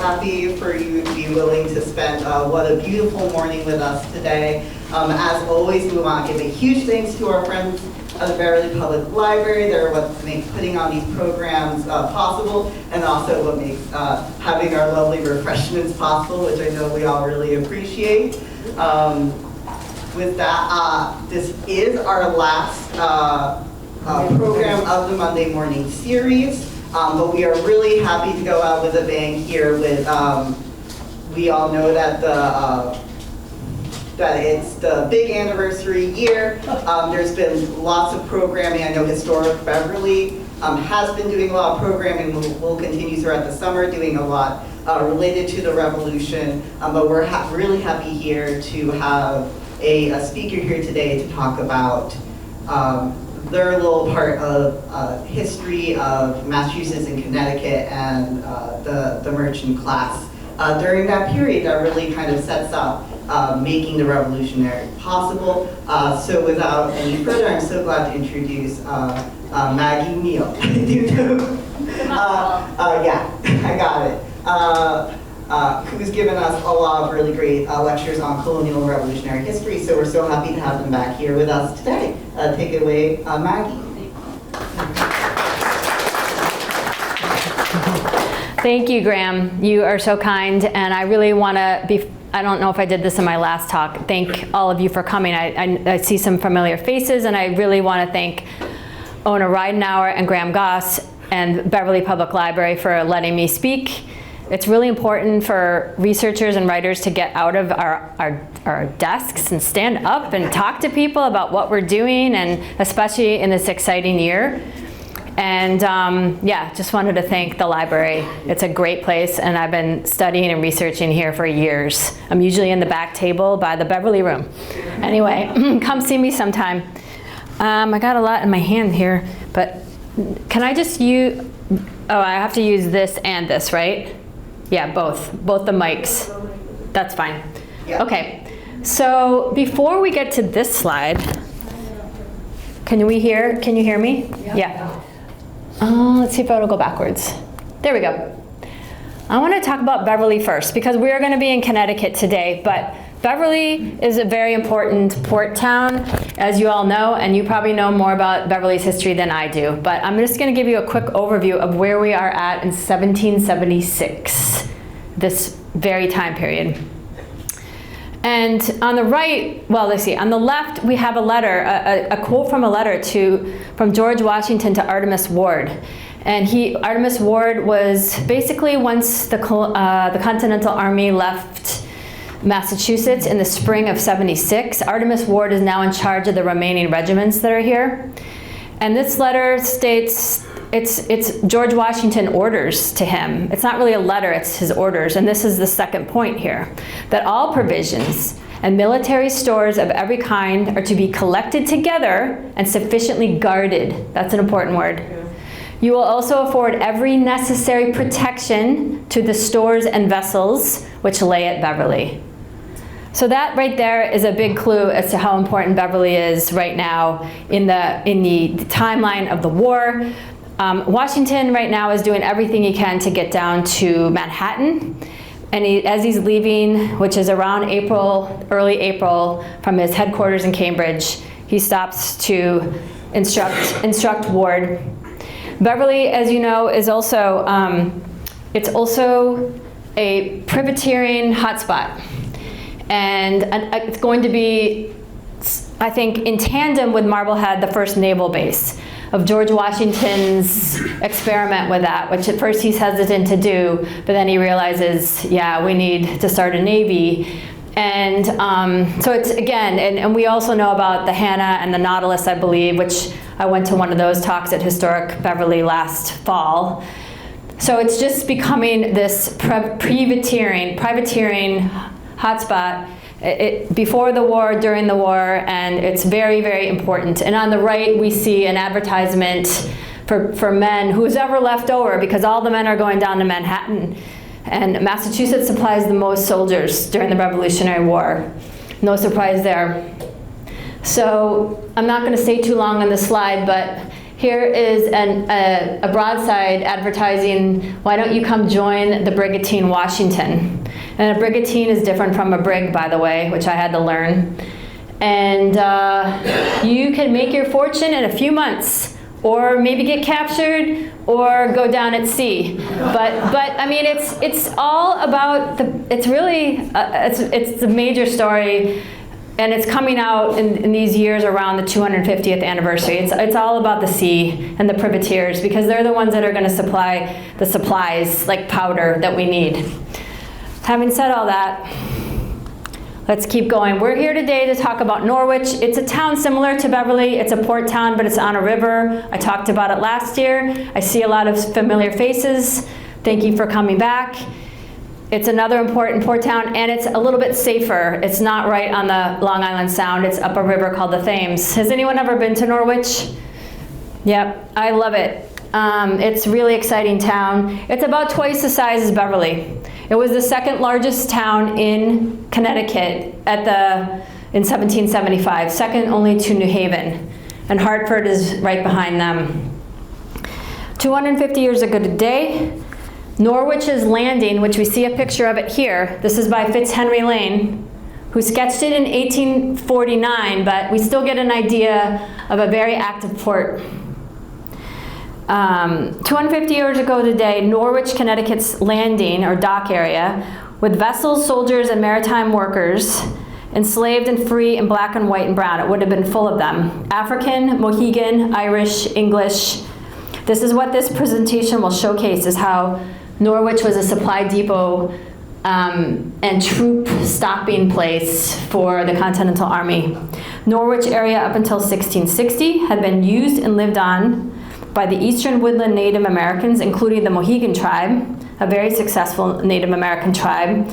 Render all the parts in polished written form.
Happy for you to be willing to spend what a beautiful morning with us today. As always, we want to give a huge thanks to our friends at the Beverly Public Library. They're what makes putting on these programs possible, and also what makes having our lovely refreshments possible, which I know we all really appreciate. With that, this is our last program of the Monday morning series. But we are really happy to go out with a bang here. With we all know that that it's the big anniversary year. There's been lots of programming. I know Historic Beverly has been doing a lot of programming. We'll continue throughout the summer doing a lot related to the revolution. But we're really happy here to have a speaker here today to talk about their little part of history of Massachusetts and Connecticut and the merchant class during that period that really kind of sets up making the revolutionary possible. So without any further, I'm so glad to introduce Maggie Neal. Yeah, I got it. Who's given us a lot of really great lectures on colonial and revolutionary history, so we're so happy to have them back here with us today. Take it away, Maggie. Thank you, Graham. You are so kind, and I really want to I don't know if I did this in my last talk, thank all of you for coming. I see some familiar faces, and I really want to thank Ona Ridenauer and Graham Goss and Beverly Public Library for letting me speak. It's really important for researchers and writers to get out of our desks and stand up and talk to people about what we're doing, and especially in this exciting year. And yeah, just wanted to thank the library. It's a great place, and I've been studying and researching here for years. I'm usually in the back table by the Beverly room. Anyway, come see me sometime. I got a lot in my hand here, but can I just use, oh, I have to use this and this, right? Yeah, both the mics. That's fine. Yeah. Okay, so before we get to this slide, can you hear me? Yeah. Let's see if it'll go backwards. There we go. I want to talk about Beverly first, because we are going to be in Connecticut today, but Beverly is a very important port town, as you all know, and you probably know more about Beverly's history than I do. But I'm just going to give you a quick overview of where we are at in 1776, this very time period. And on the right, well, let's see, on the left, we have a letter, a quote from a letter from George Washington to Artemus Ward. And Artemus Ward was basically, once the Continental Army left Massachusetts in the spring of '76, Artemus Ward is now in charge of the remaining regiments that are here. And this letter states, it's George Washington orders to him. It's not really a letter, it's his orders. And this is the second point here, that all provisions and military stores of every kind are to be collected together and sufficiently guarded. That's an important word. You will also afford every necessary protection to the stores and vessels which lay at Beverly. So that right there is a big clue as to how important Beverly is right now in the timeline of the war. Washington right now is doing everything he can to get down to Manhattan. And as he's leaving, which is around early April, from his headquarters in Cambridge, he stops to instruct Ward. Beverly, as you know, is also, it's also a privateering hotspot. And it's going to be, I think, in tandem with Marblehead, the first naval base of George Washington's experiment with that, which at first he's hesitant to do, but then he realizes, yeah, we need to start a navy. And so it's, again, and we also know about the Hannah and the Nautilus, I believe, which I went to one of those talks at Historic Beverly last fall. So it's just becoming this privateering hotspot before the war, during the war, and it's very, very important. And on the right, we see an advertisement for men, who's ever left over, because all the men are going down to Manhattan. And Massachusetts supplies the most soldiers during the Revolutionary War. No surprise there. So I'm not going to stay too long on this slide, but here is a broadside advertising, why don't you come join the Brigantine Washington? And a brigantine is different from a brig, by the way, which I had to learn. And you can make your fortune in a few months, or maybe get captured, or go down at sea. But I mean, it's all about it's really it's the major story, and it's coming out in these years around the 250th anniversary. It's all about the sea and the privateers, because they're the ones that are going to supply the supplies like powder that we need. Having said all that, let's keep going. We're here today to talk about Norwich. It's a town similar to Beverly. It's a port town, but it's on a river. I talked about it last year. I see a lot of familiar faces. Thank you for coming back. It's another important port town, and it's a little bit safer. It's not right on the Long Island Sound. It's up a river called the Thames. Has anyone ever been to Norwich? Yep, I love it. It's a really exciting town. It's about twice the size as Beverly. It was the second largest town in Connecticut in 1775, second only to New Haven. And Hartford is right behind them. 250 years ago today, Norwich's Landing, which we see a picture of it here, this is by Fitzhenry Lane, who sketched it in 1849, but we still get an idea of a very active port. 250 years ago today, Norwich, Connecticut's landing or dock area, with vessels, soldiers, and maritime workers, enslaved and free in black and white and brown. It would have been full of them. African, Mohegan, Irish, English. This is what this presentation will showcase, is how Norwich was a supply depot and troop stopping place for the Continental Army. Norwich area up until 1660 had been used and lived on by the Eastern Woodland Native Americans, including the Mohegan tribe, a very successful Native American tribe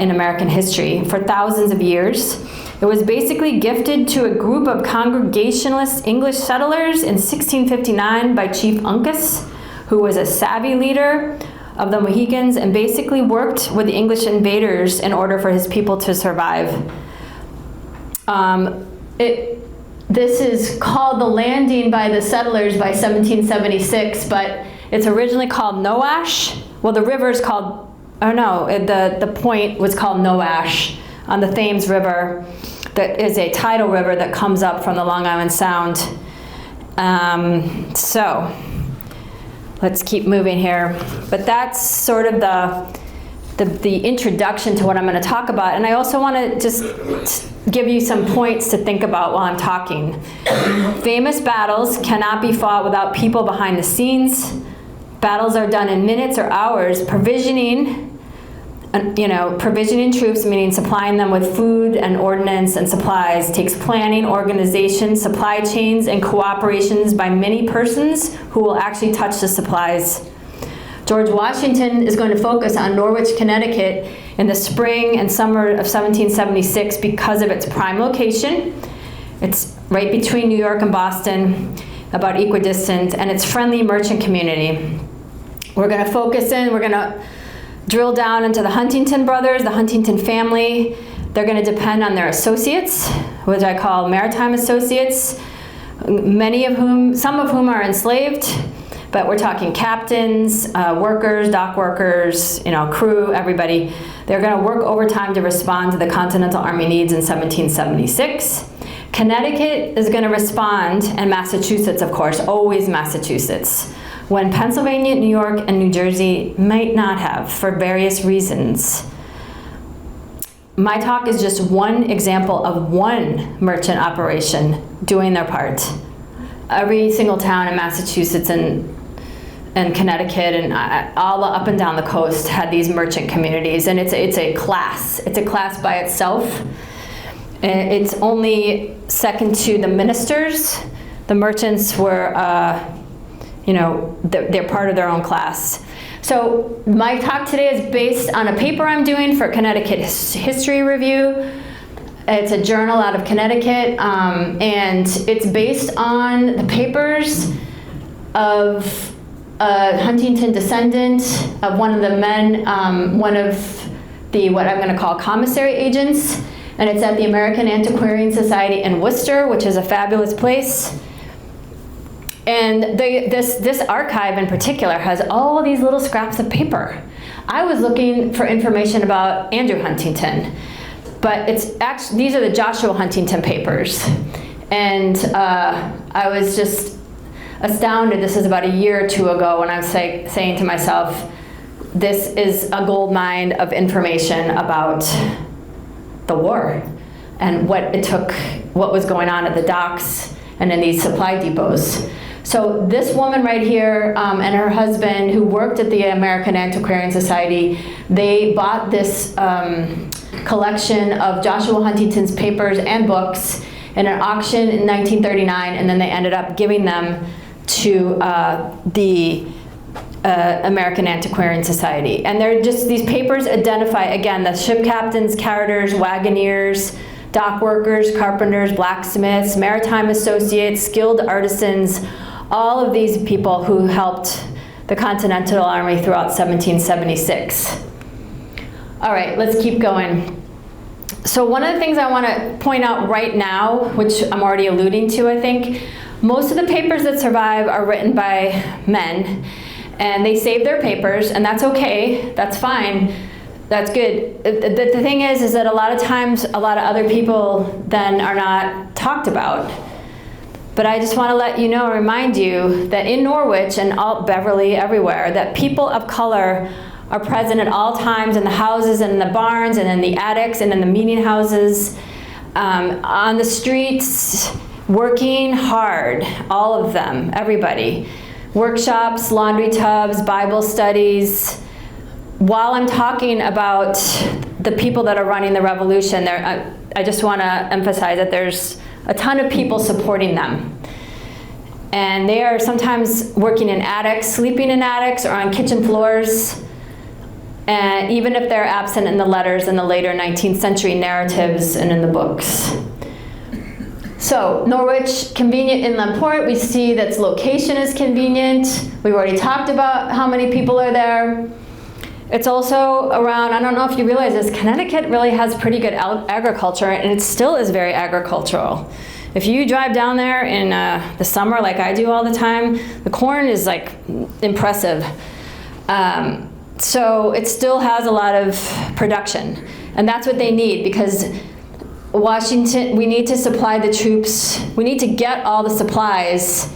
in American history, for thousands of years. It was basically gifted to a group of Congregationalist English settlers in 1659 by Chief Uncas, who was a savvy leader of the Mohegans and basically worked with the English invaders in order for his people to survive. This is called the landing by the settlers by 1776, but it's originally called Noash. Well, the river's called, oh no, the point was called Noash on the Thames River. That is a tidal river that comes up from the Long Island Sound. So let's keep moving here. But that's sort of the introduction to what I'm going to talk about. And I also want to just give you some points to think about while I'm talking. Famous battles cannot be fought without people behind the scenes. Battles are done in minutes or hours. Provisioning troops, meaning supplying them with food and ordnance and supplies, takes planning, organization, supply chains, and cooperations by many persons who will actually touch the supplies. George Washington is going to focus on Norwich, Connecticut in the spring and summer of 1776 because of its prime location. It's right between New York and Boston, about equidistant, and its friendly merchant community. We're going to focus in, we're going to drill down into the Huntington brothers, the Huntington family. They're going to depend on their associates, which I call maritime associates, some of whom are enslaved, but we're talking captains, workers, dock workers, crew, everybody. They're going to work overtime to respond to the Continental Army needs in 1776. Connecticut is going to respond, and Massachusetts, of course, always Massachusetts, when Pennsylvania, New York, and New Jersey might not have for various reasons. My talk is just one example of one merchant operation doing their part. Every single town in Massachusetts and Connecticut and all up and down the coast had these merchant communities, and it's a class. It's a class by itself. It's only second to the ministers. The merchants were, they're part of their own class. So my talk today is based on a paper I'm doing for Connecticut History Review. It's a journal out of Connecticut, and it's based on the papers of a Huntington descendant of one of the men, one of the, what I'm going to call commissary agents, and it's at the American Antiquarian Society in Worcester, which is a fabulous place. And this archive in particular has all these little scraps of paper. I was looking for information about Andrew Huntington, but it's actually, these are the Joshua Huntington papers. And I was just astounded. This is about a year or two ago when I was saying to myself, this is a gold mine of information about the war and what it took, what was going on at the docks and in these supply depots. So this woman right here and her husband, who worked at the American Antiquarian Society, they bought this collection of Joshua Huntington's papers and books in an auction in 1939, and then they ended up giving them to the American Antiquarian Society. And they're just, these papers identify, again, the ship captains, carriers, wagoners, dock workers, carpenters, blacksmiths, maritime associates, skilled artisans, all of these people who helped the Continental Army throughout 1776. All right, let's keep going. So one of the things I want to point out right now, which I'm already alluding to, I think, most of the papers that survive are written by men, and they save their papers, and that's okay, that's fine, that's good. The thing is that a lot of times, a lot of other people then are not talked about. But I just want to let you know, remind you that in Norwich and Beverly, everywhere, that people of color are present at all times in the houses and in the barns and in the attics and in the meeting houses, on the streets, working hard, all of them, everybody. Workshops, laundry tubs, Bible studies. While I'm talking about the people that are running the revolution, I just want to emphasize that there's a ton of people supporting them. And they are sometimes working in attics, sleeping in attics or on kitchen floors, and even if they're absent in the letters in the later 19th century narratives and in the books. So Norwich, convenient inland port. We see that its location is convenient. We've already talked about how many people are there. It's also around, I don't know if you realize this, Connecticut really has pretty good agriculture, and it still is very agricultural. If you drive down there in the summer like I do all the time, the corn is like impressive. So it still has a lot of production, and that's what they need, because Washington, we need to supply the troops, we need to get all the supplies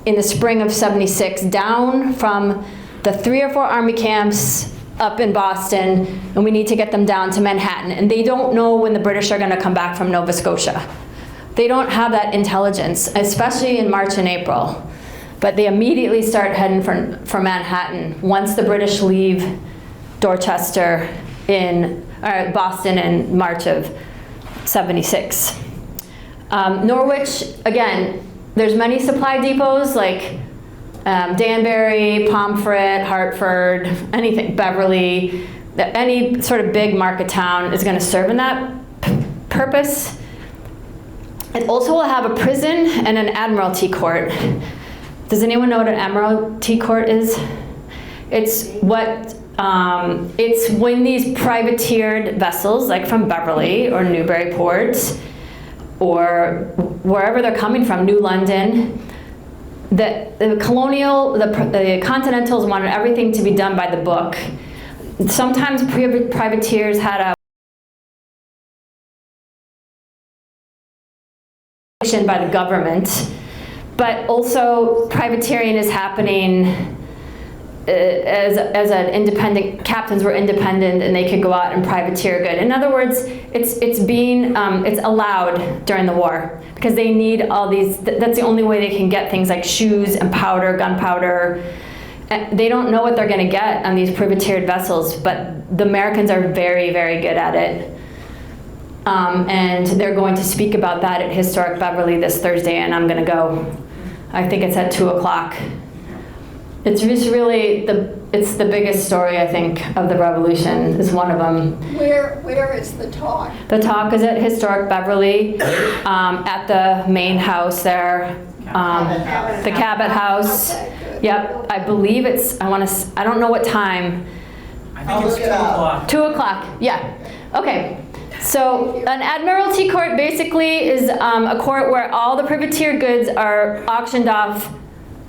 in the spring of '76 down from the 3 or 4 army camps up in Boston, and we need to get them down to Manhattan. And they don't know when the British are going to come back from Nova Scotia. They don't have that intelligence, especially in March and April. But they immediately start heading for Manhattan once the British leave Dorchester Boston in March of '76. Norwich, again, there's many supply depots like Danbury, Pomfret, Hartford, anything, Beverly, any sort of big market town is going to serve in that purpose. It also will have a prison and an admiralty court. Does anyone know what an admiralty court is? It's what it's when these privateered vessels, like from Beverly or Newburyport or wherever they're coming from, New London, the Continentals wanted everything to be done by the book. Sometimes privateers had a by the government, but also privateering is happening as an independent, captains were independent and they could go out and privateer good. In other words, it's allowed during the war because they need all these, that's the only way they can get things like shoes and powder, gunpowder. They don't know what they're gonna get on these privateered vessels, but the Americans are very, very good at it. And they're going to speak about that at Historic Beverly this Thursday, and I'm gonna go. I think it's at 2 o'clock. It's just really, it's the biggest story, I think, of the Revolution, is one of them. Where is the talk? The talk is at Historic Beverly, at the main house there, the Cabot House. Okay, good. Yep, I believe it's, I don't know what time. I think it's 2 o'clock. 2 o'clock, yeah. Okay, so an Admiralty court basically is a court where all the privateer goods are auctioned off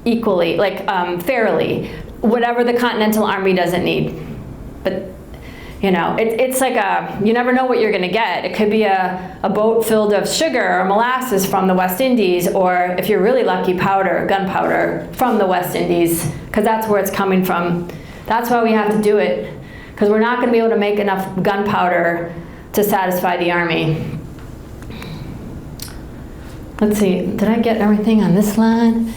equally, like fairly, whatever the Continental Army doesn't need. But, you know, it's like you never know what you're gonna get. It could be a boat filled of sugar or molasses from the West Indies, or if you're really lucky, gunpowder from the West Indies, because that's where it's coming from. That's why we have to do it, because we're not gonna be able to make enough gunpowder to satisfy the army. Let's see, did I get everything on this line?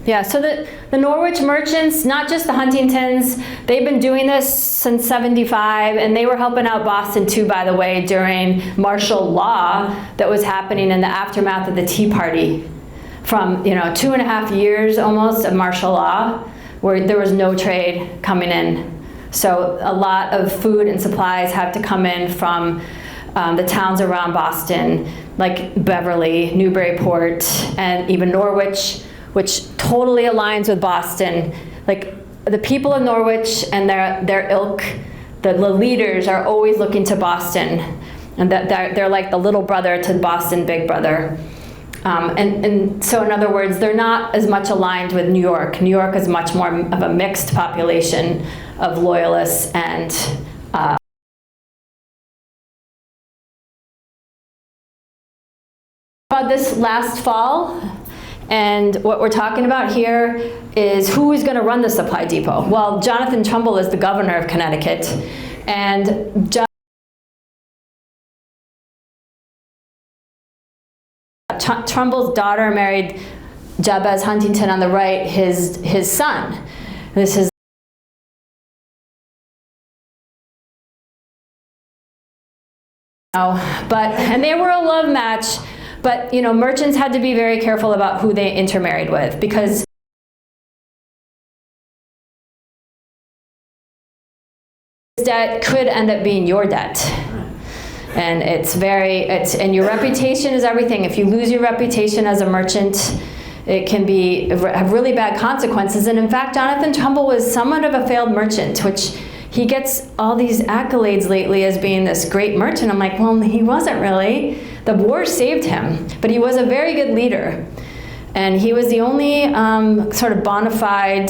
Yeah, so the Norwich merchants, not just the Huntingtons, they've been doing this since 75, and they were helping out Boston too, by the way, during martial law that was happening in the aftermath of the Tea Party. From, 2.5 years almost of martial law, where there was no trade coming in. So a lot of food and supplies had to come in from the towns around Boston, like Beverly, Newburyport, and even Norwich, which totally aligns with Boston. Like the people of Norwich and their ilk, the leaders are always looking to Boston, and they're like the little brother to Boston Big Brother. And so in other words, they're not as much aligned with New York. New York is much more of a mixed population of loyalists and about this last fall, and what we're talking about here is who is going to run the supply depot. Well, Jonathan Trumbull is the governor of Connecticut, and Trumbull's daughter married Jabez Huntington on the right, his son. This is and they were a love match. But, merchants had to be very careful about who they intermarried with, because debt could end up being your debt. And and your reputation is everything. If you lose your reputation as a merchant, it can have really bad consequences. And in fact, Jonathan Trumbull was somewhat of a failed merchant, which he gets all these accolades lately as being this great merchant. I'm like, well, he wasn't really. The war saved him, but he was a very good leader. And he was the only sort of bona fide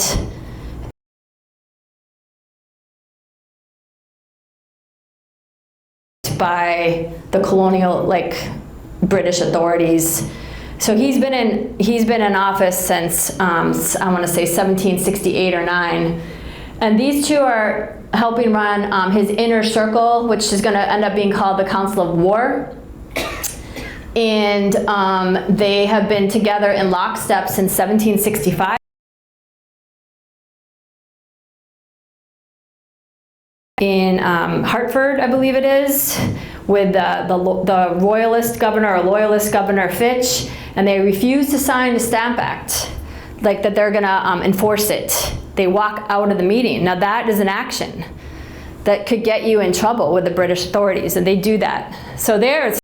by the colonial, British authorities. So he's been in office since I want to say 1768 or 9. And these two are helping run his inner circle, which is going to end up being called the Council of War. And they have been together in lockstep since 1765. In Hartford, I believe it is, with the royalist governor or loyalist governor Fitch, and they refuse to sign the Stamp Act, like that they're gonna enforce it. They walk out of the meeting. Now that is an action that could get you in trouble with the British authorities, and they do that. So they're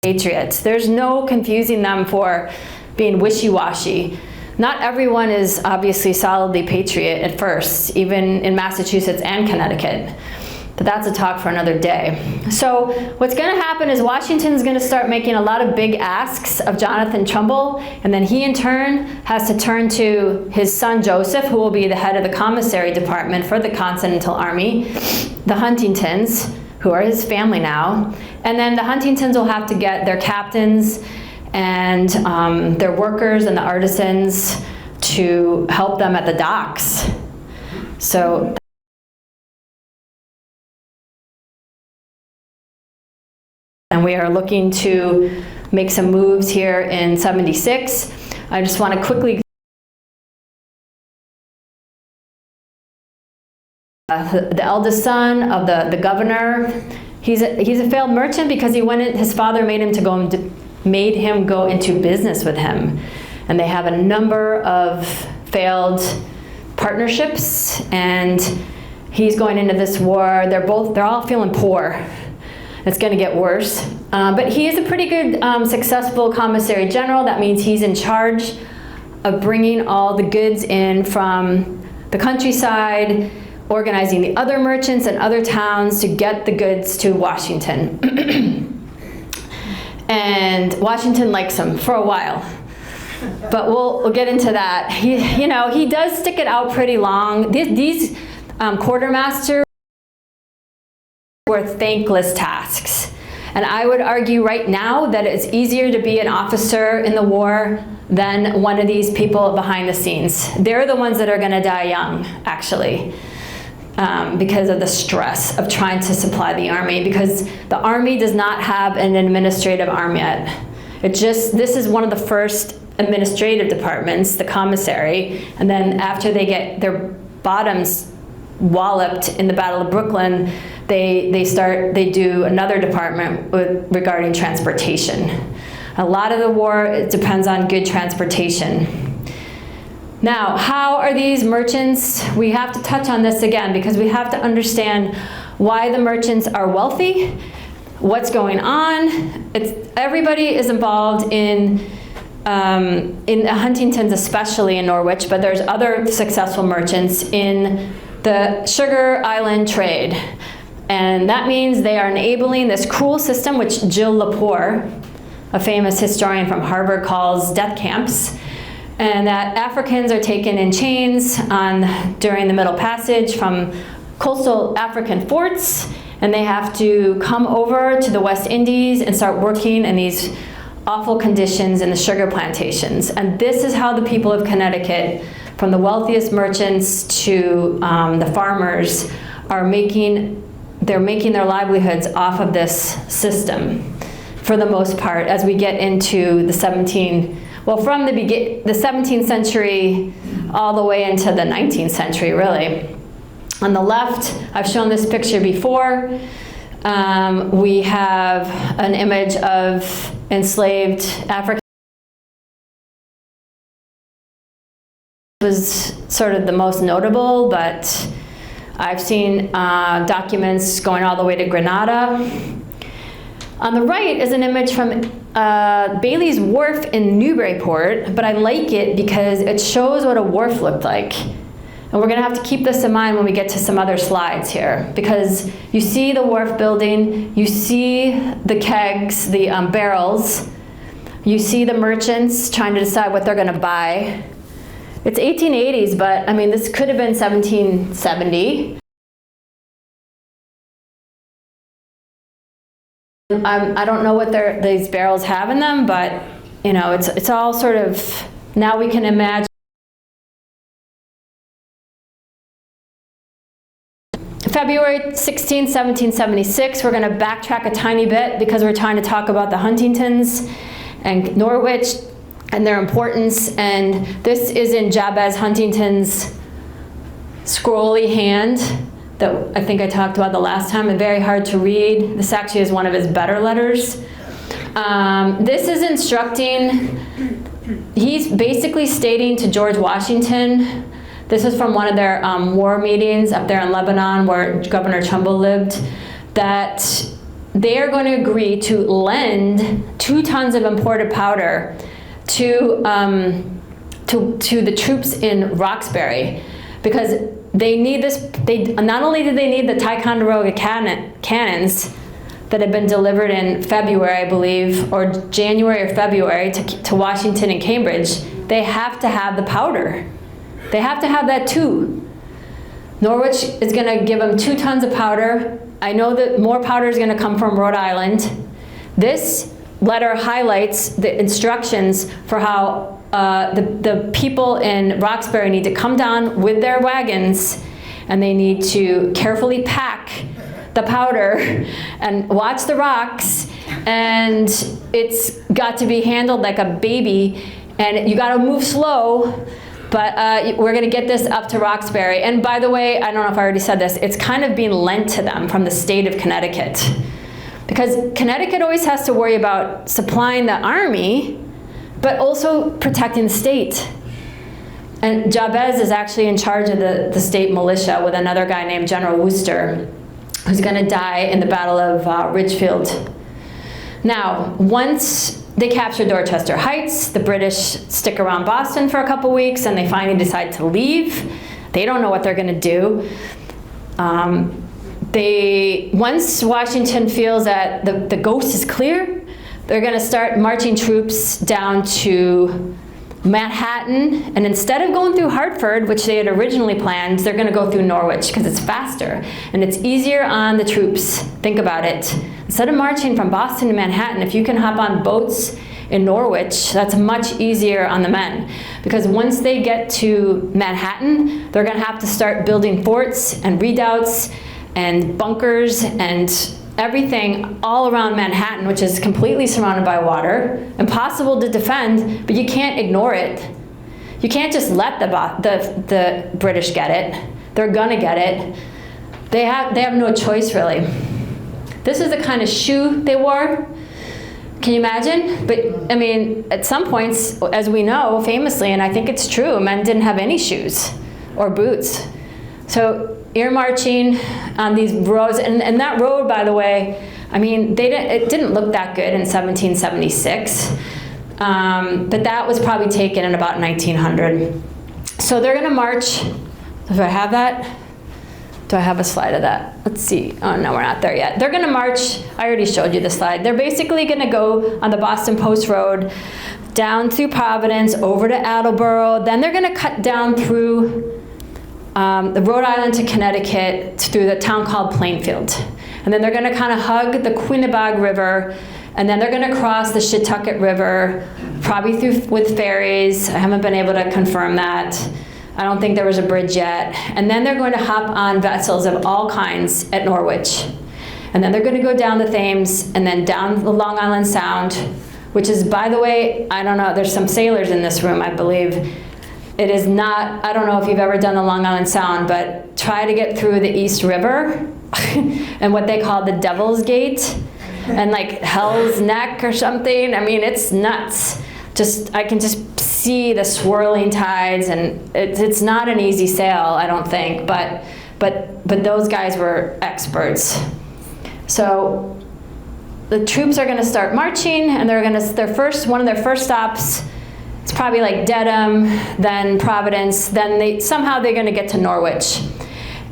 patriots. There's no confusing them for being wishy-washy. Not everyone is obviously solidly patriot at first, even in Massachusetts and Connecticut. But that's a talk for another day. So what's going to happen is Washington's going to start making a lot of big asks of Jonathan Trumbull, and then he in turn has to turn to his son Joseph, who will be the head of the commissary department for the Continental Army, the Huntingtons, who are his family now, and then the Huntingtons will have to get their captains and their workers and the artisans to help them at the docks. So and we are looking to make some moves here in 76. I just want to quickly the eldest son of the governor, he's a failed merchant because he went in, his father made him go into business with him, and they have a number of failed partnerships, and he's going into this war. They're all feeling poor. It's going to get worse, but he is a pretty good successful commissary general. That means he's in charge of bringing all the goods in from the countryside, organizing the other merchants and other towns to get the goods to Washington. And Washington likes him for a while, but we'll get into that. He does stick it out pretty long. These quartermasters were thankless tasks. And I would argue right now that it's easier to be an officer in the war than one of these people behind the scenes. They're the ones that are going to die young, actually. Because of the stress of trying to supply the army, because the army does not have an administrative arm yet. This is one of the first administrative departments, the commissary, and then after they get their bottoms walloped in the Battle of Brooklyn, they do another department regarding transportation. A lot of the war, it depends on good transportation. Now, how are these merchants? We have to touch on this again because we have to understand why the merchants are wealthy, what's going on. Everybody is involved in the Huntingtons, especially in Norwich, but there's other successful merchants in the sugar island trade. And that means they are enabling this cruel system, which Jill Lepore, a famous historian from Harvard, calls death camps. And that Africans are taken in chains during the Middle Passage from coastal African forts, and they have to come over to the West Indies and start working in these awful conditions in the sugar plantations. And this is how the people of Connecticut, from the wealthiest merchants to the farmers, they're making their livelihoods off of this system, for the most part, as we get into the from the 17th century all the way into the 19th century, really. On the left, I've shown this picture before. We have an image of enslaved Africans. It was sort of the most notable, but I've seen documents going all the way to Grenada. On the right is an image from Bailey's Wharf in Newburyport, but I like it because it shows what a wharf looked like. And we're going to have to keep this in mind when we get to some other slides here, because you see the wharf building, you see the kegs, the barrels, you see the merchants trying to decide what they're going to buy. It's 1880s, but I mean, this could have been 1770. I don't know what these barrels have in them, but it's all sort of, now we can imagine. February 16, 1776, we're going to backtrack a tiny bit because we're trying to talk about the Huntingtons and Norwich and their importance. And this is in Jabez Huntington's scrolly hand that I think I talked about the last time, and very hard to read. This actually is one of his better letters. This is instructing, he's basically stating to George Washington, this is from one of their war meetings up there in Lebanon where Governor Trumbull lived, that they are going to agree to lend 2 tons of imported powder to the troops in Roxbury, because they need this. Not only do they need the Ticonderoga cannons that had been delivered in February, I believe, or January or February to Washington and Cambridge, they have to have the powder. They have to have that too. Norwich is going to give them 2 tons of powder. I know that more powder is going to come from Rhode Island. This letter highlights the instructions for how the people in Roxbury need to come down with their wagons, and they need to carefully pack the powder and watch the rocks, and it's got to be handled like a baby, and you got to move slow. But we're going to get this up to Roxbury. And by the way, I don't know if I already said this, it's kind of being lent to them from the state of Connecticut. Because Connecticut always has to worry about supplying the army, but also protecting the state. And Jabez is actually in charge of the state militia with another guy named General Wooster, who's going to die in the Battle of Ridgefield. Now, once they capture Dorchester Heights, the British stick around Boston for a couple weeks, and they finally decide to leave. They don't know what they're going to do. Once Washington feels that the ghost is clear, they're going to start marching troops down to Manhattan, and instead of going through Hartford, which they had originally planned, they're going to go through Norwich because it's faster and it's easier on the troops. Think about it. Instead of marching from Boston to Manhattan, if you can hop on boats in Norwich, that's much easier on the men, because once they get to Manhattan, they're going to have to start building forts and redoubts and bunkers and everything all around Manhattan, which is completely surrounded by water, impossible to defend, but you can't ignore it. You can't just let the British get it. They're gonna get it. They have no choice, really. This is the kind of shoe they wore. Can you imagine? But I mean, at some points, as we know, famously, and I think it's true, men didn't have any shoes or boots. So you're marching on these roads, and that road, by the way, I mean, it didn't look that good in 1776, but that was probably taken in about 1900. So they're going to march. Do I have that? Do I have a slide of that? Let's see. Oh, no, we're not there yet. They're going to march. I already showed you the slide. They're basically going to go on the Boston Post Road down through Providence, over to Attleboro. Then they're going to cut down through the Rhode Island to Connecticut through the town called Plainfield. And then they're going to kind of hug the Quinebaug River, and then they're going to cross the Shetucket River, probably through with ferries. I haven't been able to confirm that. I don't think there was a bridge yet. And then they're going to hop on vessels of all kinds at Norwich. And then they're going to go down the Thames and then down the Long Island Sound, which is, by the way, I don't know, there's some sailors in this room, I believe. It is not, I don't know if you've ever done the Long Island Sound, but try to get through the East River and what they call the Devil's Gate and like Hell's Neck or something. I mean, it's nuts. I can just see the swirling tides, and it's not an easy sail, I don't think, but those guys were experts. So the troops are going to start marching, and one of their first stops, it's probably like Dedham, then Providence, then somehow they're going to get to Norwich.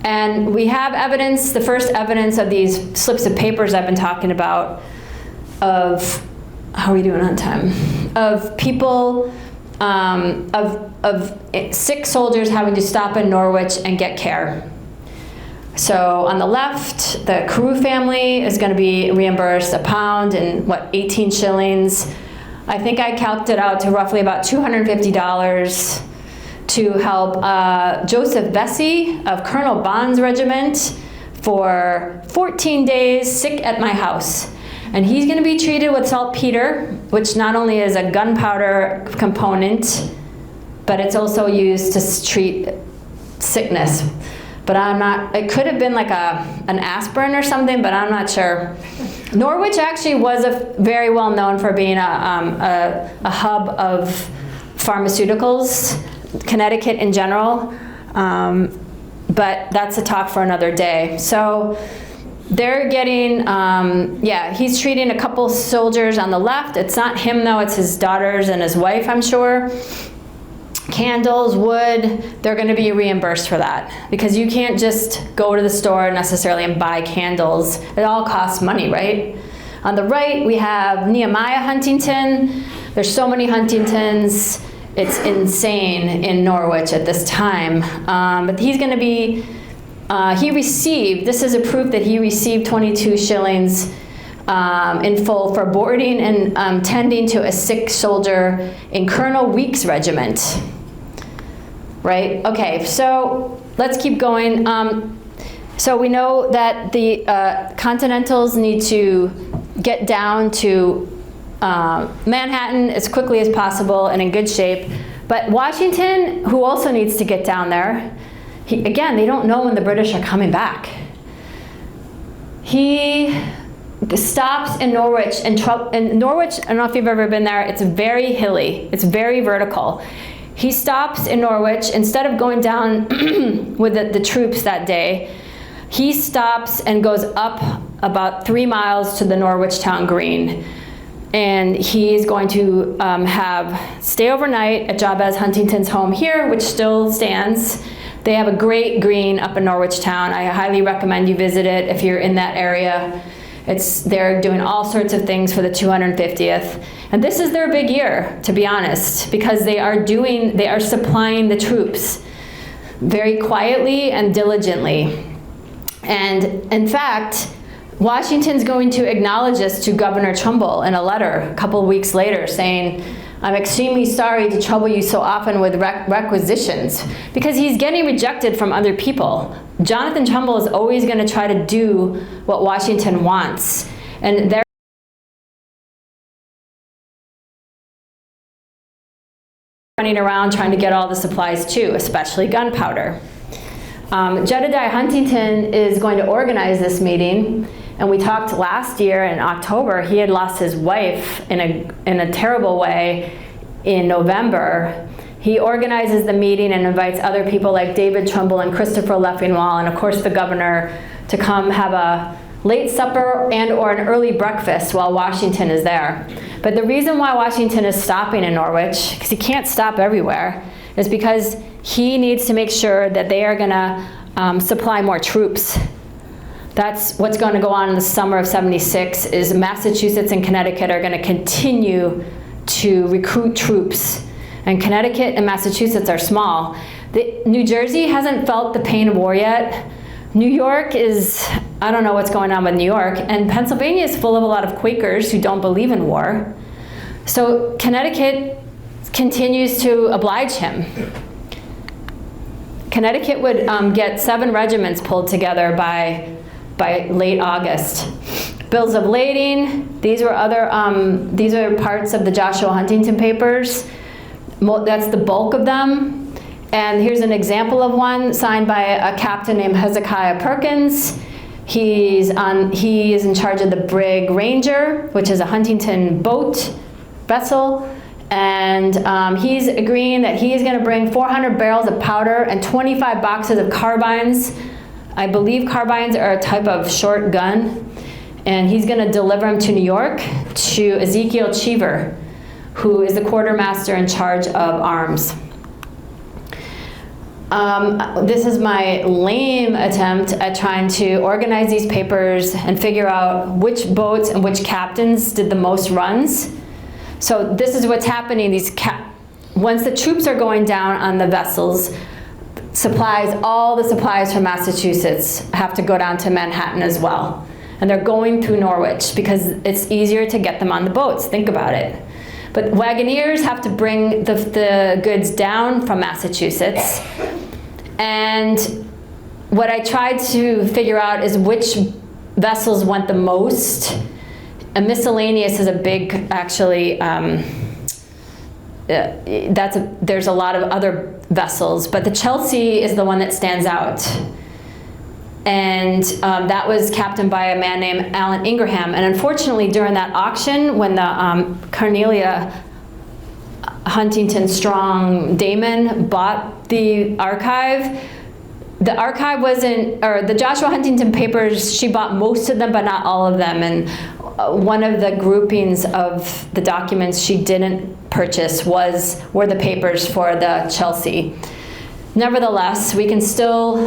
And we have evidence, the first evidence of these slips of papers I've been talking about, of, how are we doing on time? Of people, of sick soldiers having to stop in Norwich and get care. So on the left, the Carew family is going to be reimbursed £1 and 18 shillings. I think I calculated it out to roughly about $250 to help Joseph Vesey of Colonel Bond's regiment for 14 days sick at my house. And he's going to be treated with saltpeter, which not only is a gunpowder component, but it's also used to treat sickness. But I'm not, it could have been like an aspirin or something, but I'm not sure. Norwich actually was very well known for being a hub of pharmaceuticals, Connecticut in general, but that's a talk for another day. So they're getting, he's treating a couple soldiers on the left. It's not him though, it's his daughters and his wife, I'm sure. Candles, wood, they're going to be reimbursed for that, because you can't just go to the store necessarily and buy candles. It all costs money, right? On the right, we have Nehemiah Huntington. There's so many Huntingtons. It's insane in Norwich at this time. But he's going to be, this is a proof that he received 22 shillings in full for boarding and tending to a sick soldier in Colonel Weeks' regiment. Right? Okay, so let's keep going. So we know that the Continentals need to get down to Manhattan as quickly as possible and in good shape. But Washington, who also needs to get down there, again, they don't know when the British are coming back. He stops in Norwich, and Norwich, I don't know if you've ever been there, it's very hilly, it's very vertical. He stops in Norwich, instead of going down with the troops that day, he stops and goes up about 3 miles to the Norwich Town Green. And he is going to stay overnight at Jabez Huntington's home here, which still stands. They have a great green up in Norwich Town. I highly recommend you visit it if you're in that area. They're doing all sorts of things for the 250th. And this is their big year, to be honest, because they are supplying the troops very quietly and diligently. And in fact, Washington's going to acknowledge this to Governor Trumbull in a letter a couple of weeks later saying, I'm extremely sorry to trouble you so often with requisitions, because he's getting rejected from other people. Jonathan Trumbull is always going to try to do what Washington wants. And they're running around trying to get all the supplies too, especially gunpowder. Jedediah Huntington is going to organize this meeting. And we talked last year in October, he had lost his wife in a terrible way in November. He organizes the meeting and invites other people like David Trumbull and Christopher Leffingwell, and of course the governor, to come have a late supper and or an early breakfast while Washington is there. But the reason why Washington is stopping in Norwich, because he can't stop everywhere, is because he needs to make sure that they are gonna supply more troops. That's what's going to go on in the summer of '76, is Massachusetts and Connecticut are going to continue to recruit troops. And Connecticut and Massachusetts are small. New Jersey hasn't felt the pain of war yet. New York is, I don't know what's going on with New York. And Pennsylvania is full of a lot of Quakers who don't believe in war. So Connecticut continues to oblige him. Connecticut would get 7 regiments pulled together by late August. Bills of lading, these are parts of the Joshua Huntington papers. That's the bulk of them. And here's an example of one signed by a captain named Hezekiah Perkins. He is in charge of the Brig Ranger, which is a Huntington boat vessel. And he's agreeing that he's going to bring 400 barrels of powder and 25 boxes of carbines. I believe carbines are a type of short gun, and he's going to deliver them to New York to Ezekiel Cheever, who is the quartermaster in charge of arms. This is my lame attempt at trying to organize these papers and figure out which boats and which captains did the most runs. So this is what's happening. Once the troops are going down on the vessels, all the supplies from Massachusetts have to go down to Manhattan as well. And they're going through Norwich because it's easier to get them on the boats. Think about it. But wagoneers have to bring the goods down from Massachusetts. And what I tried to figure out is which vessels went the most. A miscellaneous is a big, actually, there's a lot of other vessels, but the Chelsea is the one that stands out. And that was captained by a man named Alan Ingraham. And unfortunately, during that auction, when the Cornelia Huntington Strong Damon bought the archive wasn't, or the Joshua Huntington papers, she bought most of them, but not all of them. And one of the groupings of the documents she didn't purchase were the papers for the Chelsea. Nevertheless, we can still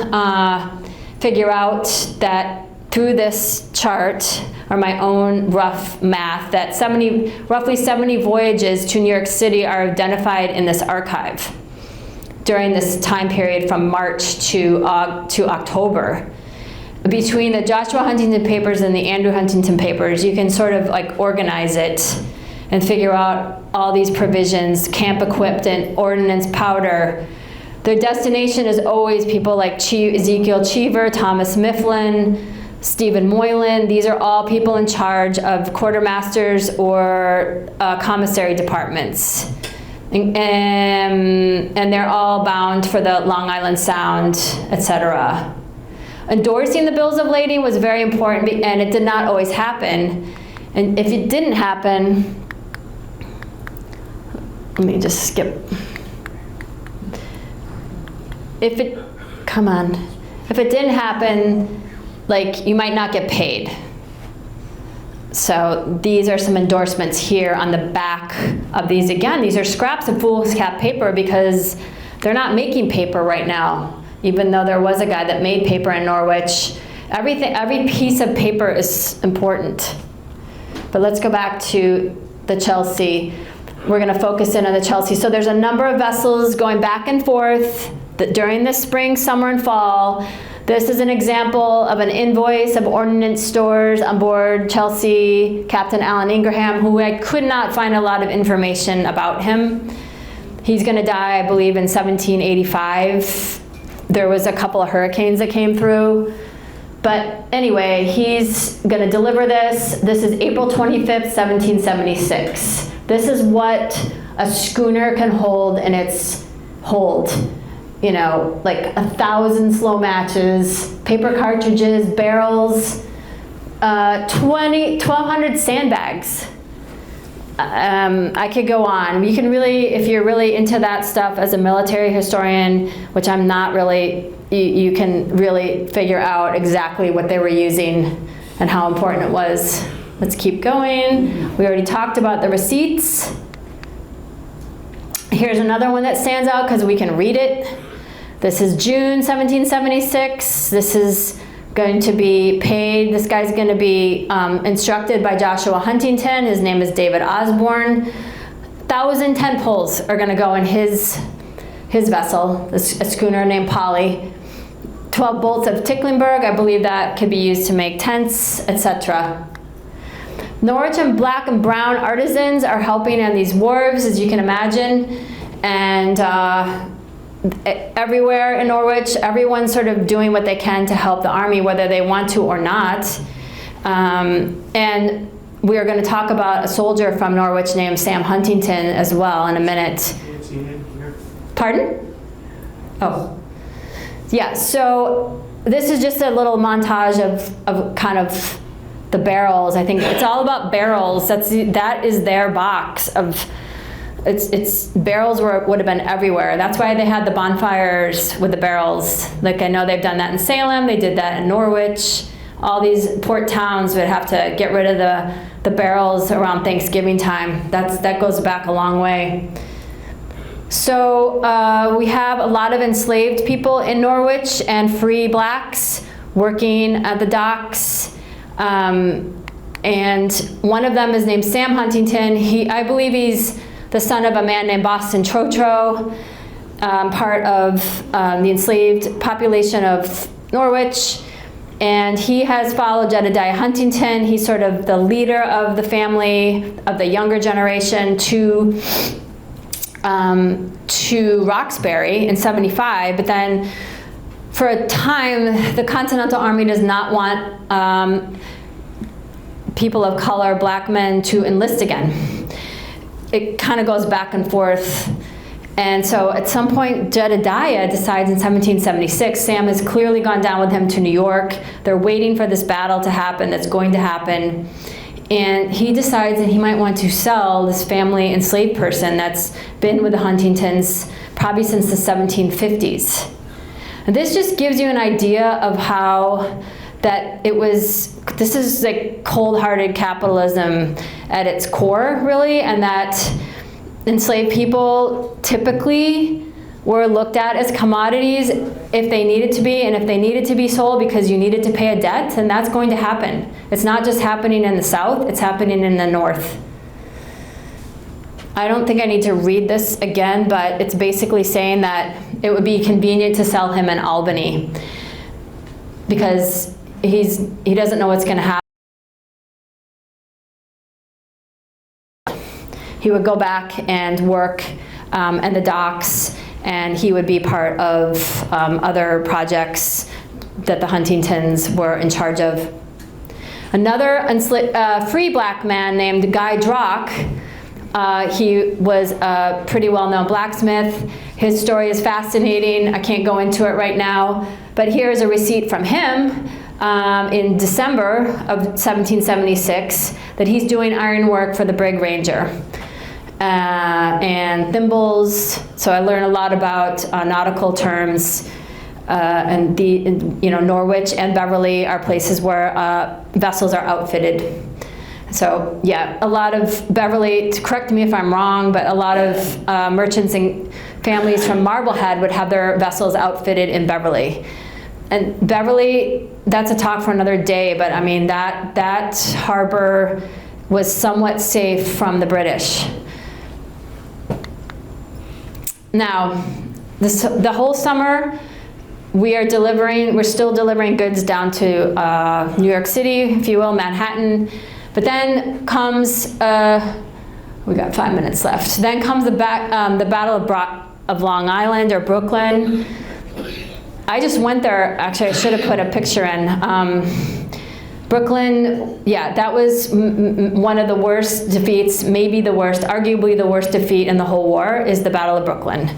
figure out that through this chart, or my own rough math, that roughly 70 voyages to New York City are identified in this archive during this time period from March to October. between the Joshua Huntington papers and the Andrew Huntington papers, you can sort of like organize it and figure out all these provisions, camp equipment, ordnance, powder. Their destination is always people like Ezekiel Cheever, Thomas Mifflin, Stephen Moylan. These are all people in charge of quartermasters or commissary departments. And they're all bound for the Long Island Sound, etc. Endorsing the bills of lading was very important, and it did not always happen. And if it didn't happen, let me just skip. If it didn't happen, like, you might not get paid. So these are some endorsements here on the back of these. Again, these are scraps of foolscap paper because they're not making paper right now, even though there was a guy that made paper in Norwich. Every piece of paper is important. But let's go back to the Chelsea. We're going to focus in on the Chelsea. So there's a number of vessels going back and forth during the spring, summer, and fall. This is an example of an invoice of ordnance stores on board Chelsea, Captain Alan Ingraham, who I could not find a lot of information about him. He's going to die, I believe, in 1785. There was a couple of hurricanes that came through. But anyway, he's going to deliver this. This is April 25th, 1776. This is what a schooner can hold in its hold. You know, like 1,000 slow matches, paper cartridges, barrels, 1,200 sandbags. I could go on. You can really, if you're really into that stuff as a military historian, which I'm not really, you can really figure out exactly what they were using and how important it was. Let's keep going. We already talked about the receipts. Here's another one that stands out because we can read it. This is June 1776. This is going to be paid. This guy's going to be instructed by Joshua Huntington. His name is David Osborne. 1,010 pulls are going to go in his vessel, a schooner named Polly. 12 bolts of Ticklenburg. I believe that could be used to make tents, etc. Norwich and black and brown artisans are helping on these wharves, as you can imagine. And everywhere in Norwich, everyone's sort of doing what they can to help the army, whether they want to or not. And we are going to talk about a soldier from Norwich named Sam Huntington as well in a minute. Pardon? Oh. Yeah, so this is just a little montage of kind of the barrels. I think it's all about barrels. That is their box of... It's barrels would have been everywhere. That's why they had the bonfires with the barrels. Like, I know they've done that in Salem. They did that in Norwich. All these port towns would have to get rid of the barrels around Thanksgiving time. That goes back a long way. So we have a lot of enslaved people in Norwich and free blacks working at the docks. And one of them is named Sam Huntington. I believe he's the son of a man named Boston Trotro, part of the enslaved population of Norwich. And he has followed Jedediah Huntington. He's sort of the leader of the family of the younger generation to Roxbury in 75. But then for a time, the Continental Army does not want people of color, black men, to enlist again. It kind of goes back and forth. And so at some point, Jedediah decides in 1776, Sam has clearly gone down with him to New York. They're waiting for this battle to happen that's going to happen. And he decides that he might want to sell this family enslaved person that's been with the Huntingtons probably since the 1750s. And this just gives you an idea of how this is like cold-hearted capitalism at its core, really, and that enslaved people typically were looked at as commodities if they needed to be, and if they needed to be sold because you needed to pay a debt, then that's going to happen. It's not just happening in the South, it's happening in the North. I don't think I need to read this again, but it's basically saying that it would be convenient to sell him in Albany because he doesn't know what's going to happen. He would go back and work in the docks, and he would be part of other projects that the Huntingtons were in charge of. Another free black man named Guy Drock, he was a pretty well-known blacksmith. His story is fascinating. I can't go into it right now, but here's a receipt from him in December of 1776 that he's doing iron work for the Brig Ranger. And thimbles, so I learned a lot about nautical terms. And Norwich and Beverly are places where vessels are outfitted. So yeah, a lot of Beverly, correct me if I'm wrong, but a lot of merchants and families from Marblehead would have their vessels outfitted in Beverly. And Beverly, that's a talk for another day, but I mean, that harbor was somewhat safe from the British. Now, the whole summer, we're still delivering goods down to New York City, if you will, Manhattan. But then comes, we got 5 minutes left. Then comes the Battle of Long Island or Brooklyn. I just went there, actually I should have put a picture in. Brooklyn, yeah, that was one of the worst defeats, maybe the worst, arguably the worst defeat in the whole war is the Battle of Brooklyn.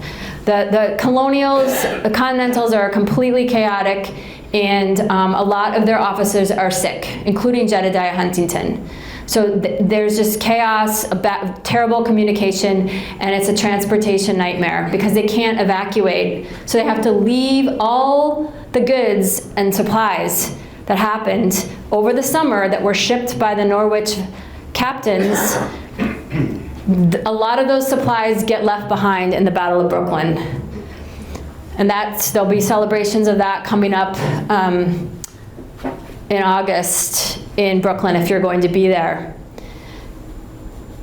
The colonials, the Continentals are completely chaotic, and a lot of their officers are sick, including Jedediah Huntington. So there's just chaos, terrible communication, and it's a transportation nightmare because they can't evacuate. So they have to leave all the goods and supplies that happened over the summer that were shipped by the Norwich captains. A lot of those supplies get left behind in the Battle of Brooklyn. And there'll be celebrations of that coming up in August in Brooklyn if you're going to be there.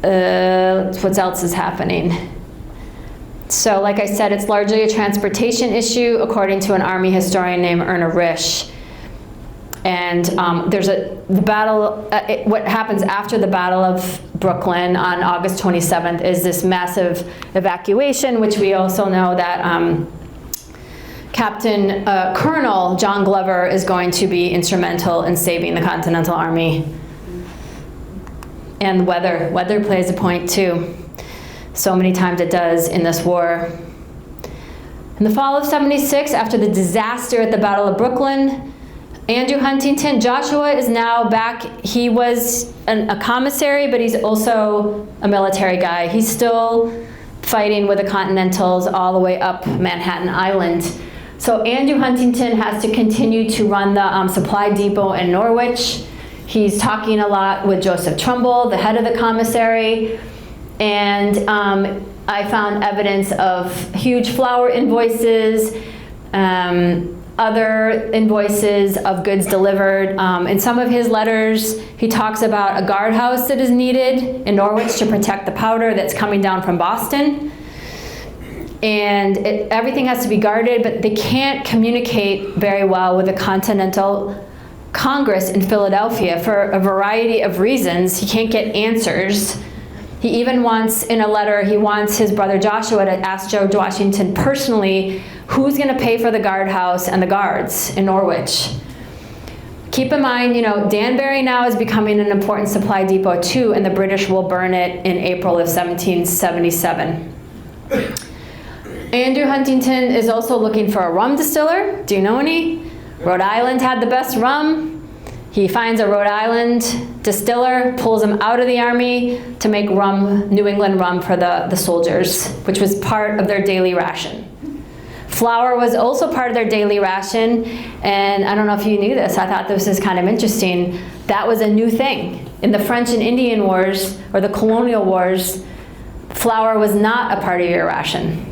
What else is happening? So like I said, it's largely a transportation issue according to an Army historian named Erna Risch. And there's the battle, what happens after the Battle of Brooklyn on August 27th is this massive evacuation, which we also know that Colonel John Glover is going to be instrumental in saving the Continental Army. And weather plays a point too. So many times it does in this war. In the fall of '76, after the disaster at the Battle of Brooklyn, Andrew Huntington, Joshua is now back. He was a commissary, but he's also a military guy. He's still fighting with the Continentals all the way up Manhattan Island. So Andrew Huntington has to continue to run the supply depot in Norwich. He's talking a lot with Joseph Trumbull, the head of the commissary, and I found evidence of huge flour invoices, other invoices of goods delivered. In some of his letters, he talks about a guardhouse that is needed in Norwich to protect the powder that's coming down from Boston. And everything has to be guarded, but they can't communicate very well with the Continental Congress in Philadelphia for a variety of reasons. He can't get answers. He even wants, in a letter, he wants his brother Joshua to ask George Washington personally who's going to pay for the guardhouse and the guards in Norwich. Keep in mind, Danbury now is becoming an important supply depot too, and the British will burn it in April of 1777. Andrew Huntington is also looking for a rum distiller. Do you know any? Rhode Island had the best rum. He finds a Rhode Island distiller, pulls him out of the army to make rum, New England rum for the soldiers, which was part of their daily ration. Flour was also part of their daily ration, and I don't know if you knew this, I thought this was kind of interesting. That was a new thing. In the French and Indian Wars, or the colonial wars, flour was not a part of your ration.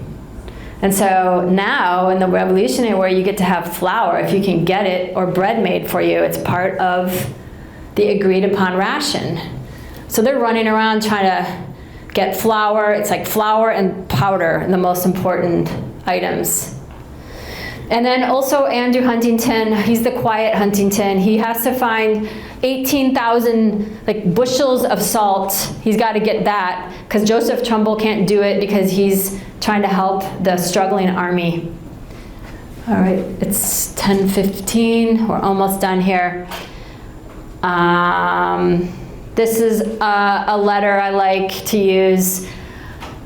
And so now in the Revolutionary War, you get to have flour if you can get it, or bread made for you. It's part of the agreed upon ration. So they're running around trying to get flour. It's like flour and powder, the most important items. And then also Andrew Huntington, he's the quiet Huntington. He has to find 18,000 like bushels of salt. He's got to get that because Joseph Trumbull can't do it because he's trying to help the struggling army. All right, it's 10:15. We're almost done here. This is a letter I like to use.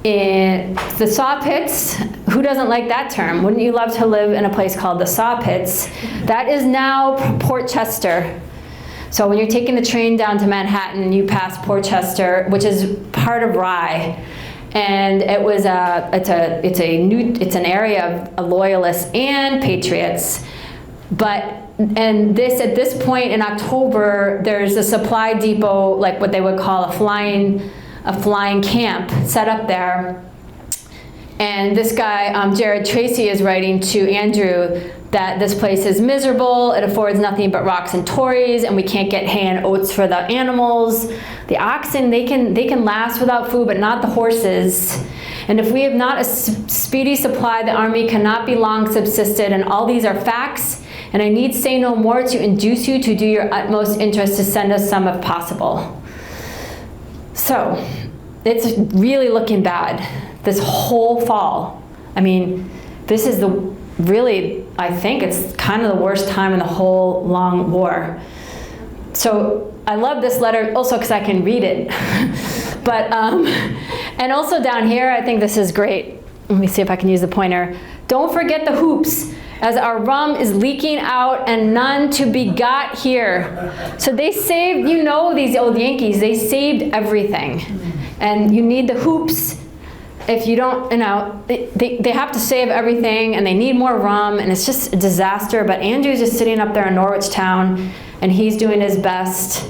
In the saw pits, who doesn't like that term? Wouldn't you love to live in a place called the saw pits? That is now Port Chester. So when you're taking the train down to Manhattan, you pass Port Chester, which is part of Rye. And it was it's an area of loyalists and patriots. At this point in October, there's a supply depot, like what they would call a flying camp set up there. And this guy, Jared Tracy, is writing to Andrew that this place is miserable, it affords nothing but rocks and tories, and we can't get hay and oats for the animals. The oxen, they can last without food, but not the horses. And if we have not a speedy supply, the army cannot be long subsisted, and all these are facts, and I need say no more to induce you to do your utmost interest to send us some if possible. So, it's really looking bad this whole fall. I mean, this is I think it's kind of the worst time in the whole long war. So I love this letter also because I can read it. But, and also down here, I think this is great. Let me see if I can use the pointer. Don't forget the hoops, as our rum is leaking out and none to be got here. So they saved, these old Yankees, they saved everything. And you need the hoops. If you don't, they have to save everything and they need more rum and it's just a disaster. But Andrew's just sitting up there in Norwich town and he's doing his best.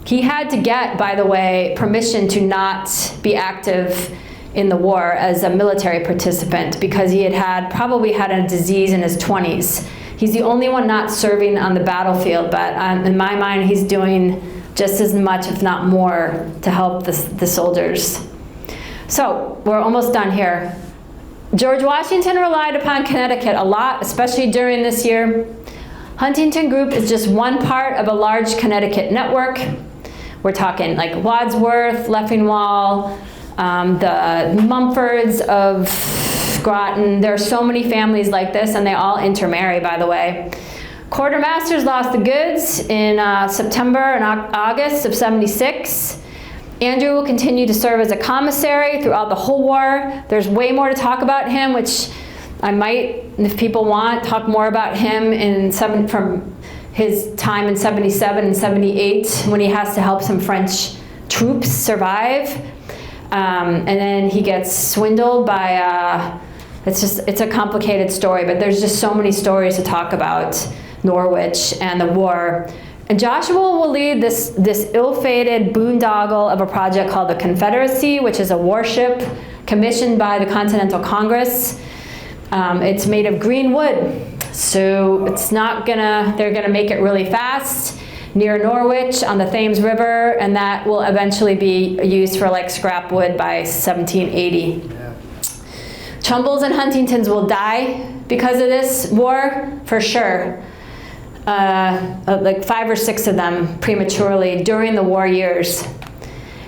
He had to get, by the way, permission to not be active in the war as a military participant because he probably had a disease in his 20s. He's the only one not serving on the battlefield, but in my mind, he's doing just as much, if not more, to help the soldiers. So we're almost done here. George Washington relied upon Connecticut a lot, especially during this year. Huntington Group is just one part of a large Connecticut network. We're talking like Wadsworth, Leffingwell, the Mumfords of Groton. There are so many families like this, and they all intermarry, by the way. Quartermasters lost the goods in September and August of '76. Andrew will continue to serve as a commissary throughout the whole war. There's way more to talk about him, which I might, if people want, talk more about him from his time in '77 and '78 when he has to help some French troops survive. And then he gets swindled by, it's a complicated story, but there's just so many stories to talk about Norwich and the war. And Joshua will lead this ill-fated boondoggle of a project called the Confederacy, which is a warship commissioned by the Continental Congress. It's made of green wood, so they're gonna make it really fast near Norwich on the Thames River, and that will eventually be used for like scrap wood by 1780. Yeah. Trumbulls and Huntingtons will die because of this war, for sure. Like 5 or 6 of them prematurely during the war years.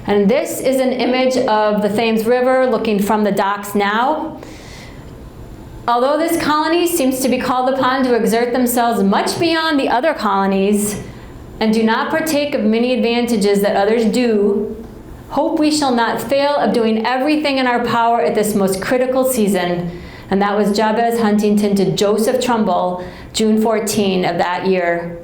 And this is an image of the Thames River looking from the docks now. Although this colony seems to be called upon to exert themselves much beyond the other colonies and do not partake of many advantages that others do, hope we shall not fail of doing everything in our power at this most critical season. And that was Jabez Huntington to Joseph Trumbull, June 14 of that year.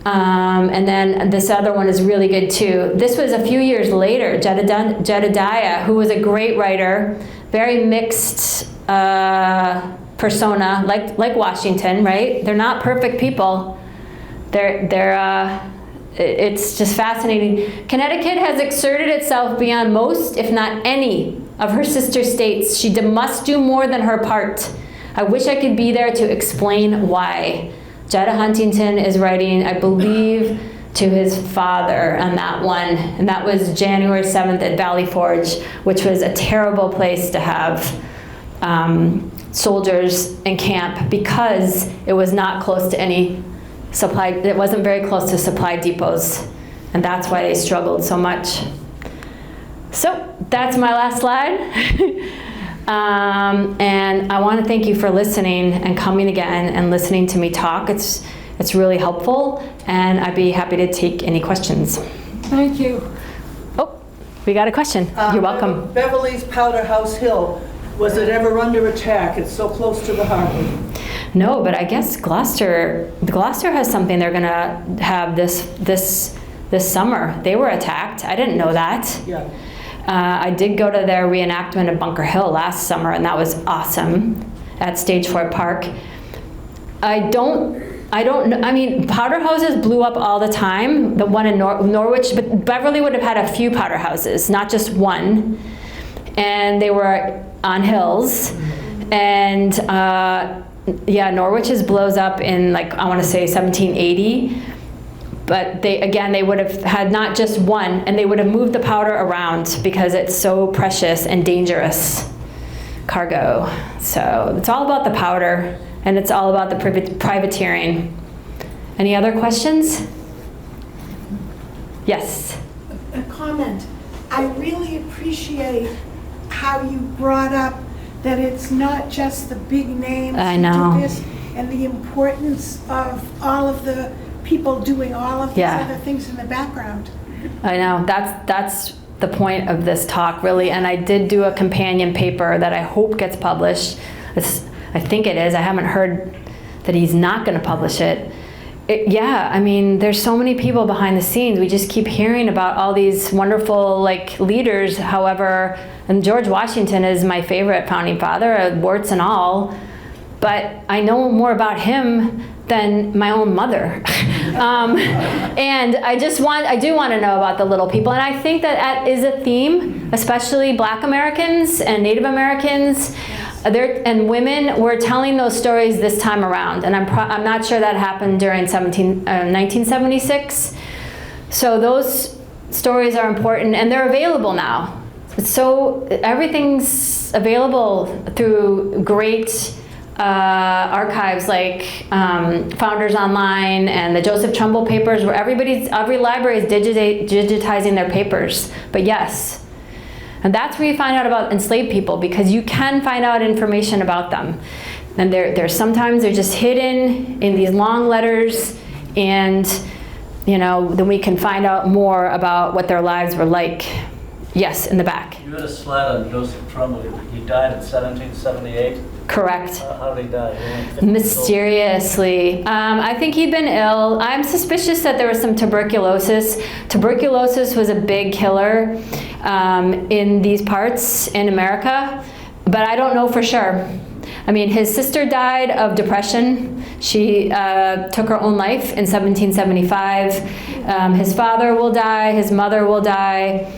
And then this other one is really good too. This was a few years later, Jedediah, who was a great writer, very mixed persona, like Washington, right? They're not perfect people. It's just fascinating. Connecticut has exerted itself beyond most, if not any, of her sister states. She must do more than her part. I wish I could be there to explain why. Jetta Huntington is writing, I believe, to his father on that one, and that was January 7th at Valley Forge, which was a terrible place to have soldiers in camp because it was not close to any supply, it wasn't very close to supply depots. And that's why they struggled so much. So that's my last slide. And I want to thank you for listening and coming again and listening to me talk. It's really helpful, and I'd be happy to take any questions. Thank you. Oh, we got a question. You're welcome. Beverly's Powder House Hill, was it ever under attack? It's so close to the harbor. No, but I guess Gloucester has something they're gonna have this summer. They were attacked. I didn't know that. Yeah. I did go to their reenactment at Bunker Hill last summer, and that was awesome at Stage 4 Park. I don't know. I mean, powder houses blew up all the time. The one in Norwich, but Beverly would have had a few powder houses, not just one. And they were on hills. And yeah, Norwich's blows up in, like, I want to say 1780. But they would have had not just one, and they would have moved the powder around because it's so precious and dangerous cargo. So it's all about the powder, and it's all about the privateering. Any other questions? Yes. A comment. I really appreciate how you brought up that it's not just the big names I who know. do this, and the importance of all of the people doing all of these Yeah. other things in the background. I know, that's the point of this talk, really. And I did do a companion paper that I hope gets published. I think it is. I haven't heard that he's not going to publish it. Yeah, I mean, there's so many people behind the scenes. We just keep hearing about all these wonderful, like, leaders. However, and George Washington is my favorite founding father, warts and all. But I know more about him than my own mother. And I do want to know about the little people. And I think that is a theme, especially Black Americans and Native Americans and women were telling those stories this time around. And I'm not sure that happened during 1976. So those stories are important, and they're available now. So everything's available through great archives like Founders Online and the Joseph Trumbull papers, where every library is digitizing their papers. But yes, and that's where you find out about enslaved people, because you can find out information about them. And there's sometimes they're just hidden in these long letters, and then we can find out more about what their lives were like. Yes, in the back. You had a slide on Joseph Trumbull. He died in 1778. Correct. How did he die? Mysteriously. I think he'd been ill. I'm suspicious that there was some tuberculosis. Tuberculosis was a big killer in these parts in America, but I don't know for sure. I mean, his sister died of depression. She took her own life in 1775. His father will die. His mother will die.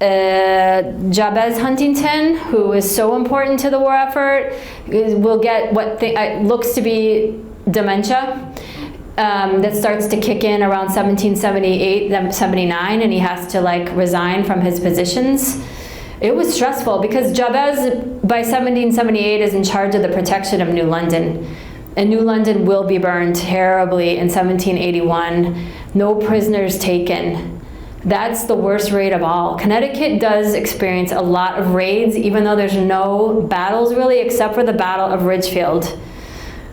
Jabez Huntington, who is so important to the war effort, will get what looks to be dementia that starts to kick in around 1778, 79, and he has to resign from his positions. It was stressful because Jabez, by 1778, is in charge of the protection of New London. And New London will be burned terribly in 1781. No prisoners taken. That's the worst raid of all. Connecticut does experience a lot of raids, even though there's no battles really, except for the Battle of Ridgefield,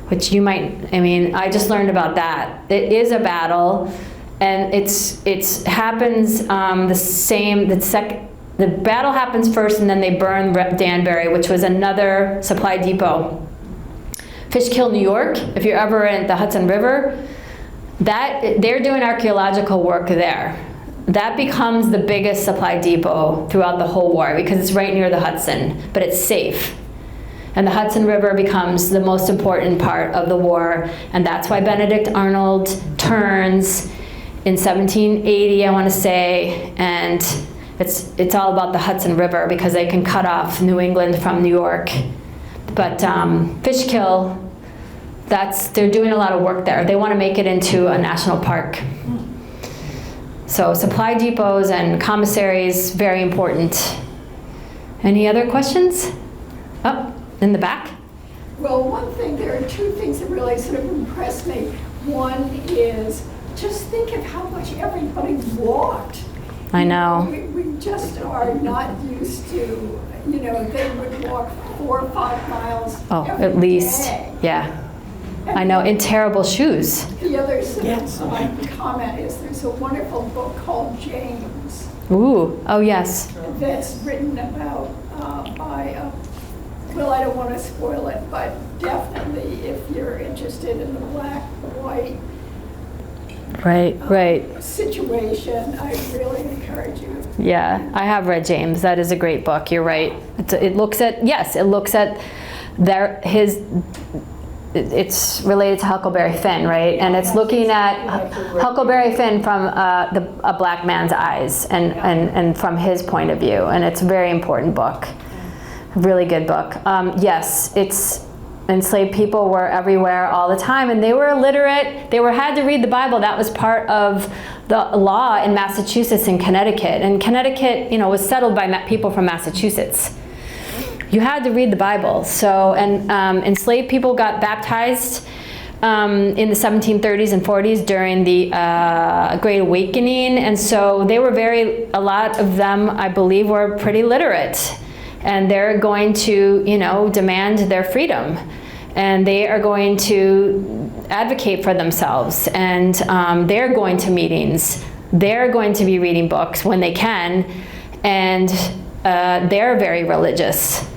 which I just learned about that. It is a battle, and it happens the battle happens first, and then they burn Danbury, which was another supply depot. Fishkill, New York, if you're ever in the Hudson River, they're doing archaeological work there. That becomes the biggest supply depot throughout the whole war because it's right near the Hudson, but it's safe. And the Hudson River becomes the most important part of the war, and that's why Benedict Arnold turns in 1780, I want to say, and it's all about the Hudson River because they can cut off New England from New York. But Fishkill, they're doing a lot of work there. They want to make it into a national park. So supply depots and commissaries, very important. Any other questions? Oh, in the back? Well, one thing, there are two things that really sort of impressed me. One is just think of how much everybody walked. I know. We just are not used to, they would walk 4 or 5 miles Oh, every at least, day. yeah. I know, in terrible shoes. The other sort Yes. of comment is there's a wonderful book called James Ooh, oh yes. that's written about by well, I don't want to spoil it, but definitely if you're interested in the black, white Right. situation, I really encourage you. Yeah, I have read James. That is a great book. You're right. It looks at it's related to Huckleberry Finn, right? And it's looking at Huckleberry Finn from a black man's eyes and from his point of view. And it's a very important book. Really good book. Yes, enslaved people were everywhere all the time, and they were illiterate. They had to read the Bible. That was part of the law in Massachusetts and Connecticut. And Connecticut, was settled by people from Massachusetts. You had to read the Bible. So, and enslaved people got baptized in the 1730s and 40s during the Great Awakening. And so they were a lot of them, I believe, were pretty literate. And they're going to, demand their freedom. And they are going to advocate for themselves. And they're going to meetings. They're going to be reading books when they can. And they're very religious.